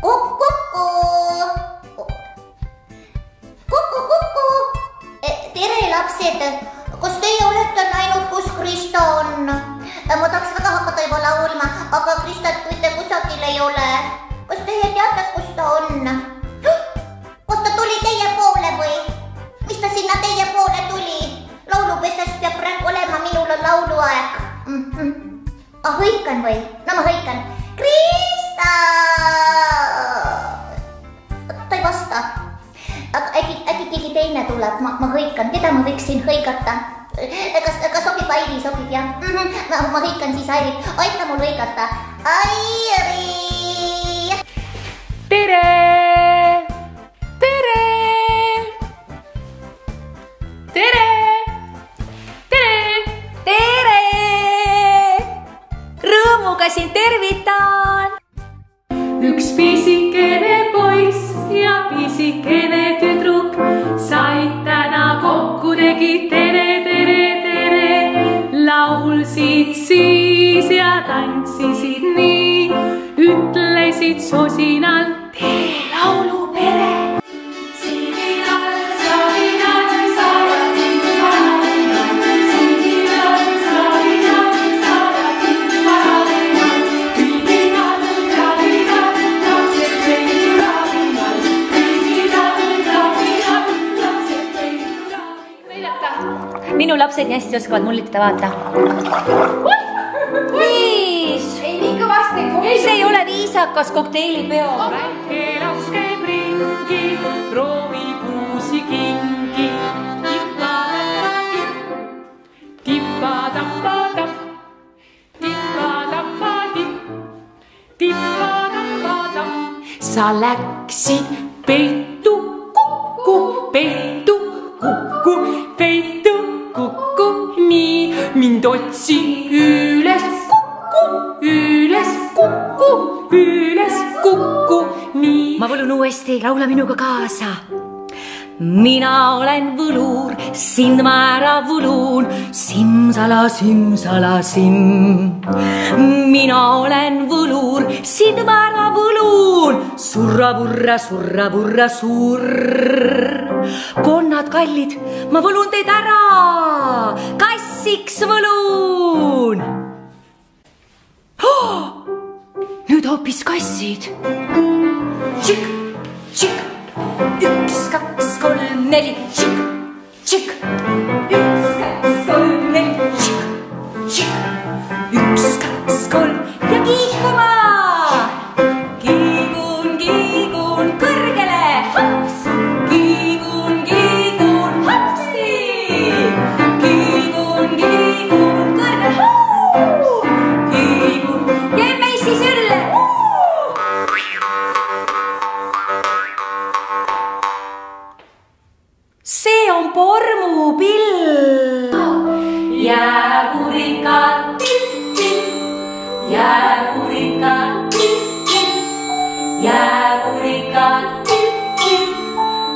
Kuku. Tere lapsed, kas teie olete näinud, kus Krista on? Ma tahaks väga hakata juba laulma, aga Kristat mitte kusagil ei ole. Kas teie teate, kus ta on? Kas ta tuli teie poole või? Mis ta sinna teie poole tuli? Laulupesest peab praegu olema, minul on lauluaeg. Hõikan või? No ma hõikan. Krista! Ta ei vasta. Aga äkki keegi teine tuleb, ma hõikan, keda ma võiksin hõigata? Kas sobib Airi, sobib jah? Ma hõikan siis Airit, aita mul hõigata. Airi! Tere! Tere! Tere! Tere! Tere! Rõõmuga sind tervitan! Üks pisikene poiss ja pisikene tüdruk said täna kokku, tegid tere, tere, tere. Laulsid siis ja tantsisid nii, ütlesid sosinalt tere laulupere. Minu lapsed nii hästi oskavad mullitada, vaata. Viis! Ei, nii kõvasti. See ei ole viisakas kokteilipeo. Väike laps käib ringi, proovib uusi kingi. Tippa-tappa-tapp, tippa-tappa-tipp, tippa-tappa-tapp. Sa läksid peitu, kukku, peitu, kukku, peitu, kukku, nii. Mind otsi üles, kukku, üles, kukku, üles, kukku, nii. Ma võlun uuesti, laula minuga kaasa. Mina olen võlur, sind ma ära võlun, simsala, simsala, sim. Mina olen võlur, sind ma ära võlun, surra, vurra, surra, vurra, surr. Konnad kallid, ma võlun teid ära, kassiks võlun. Nüüd hoopis kassid. Tšik, tšik. 1, 2, 3, 4, tšik, tšik. 1, 2, 3, 4, tšik, tšik. 1, 2, 3 ja kiikuma. Kiigun, kiigun kõrgele, hops. Kiigun, kiigun hopsti. Kiigun, kiigun kõrgele, huu. Kiigun ja meissi sülle. See on pormupill. Jääpurika, jääpurika, jääpurika,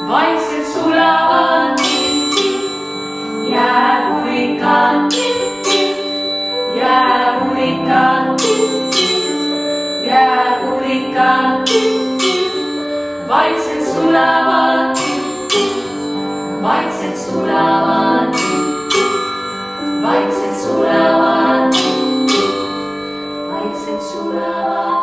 Vaikselt sulavad, jääpurika, jääpurika, jääpurika, vaikselt sulavad, vaikselt sulavad, vaikselt sulavad, vaikselt sulavad.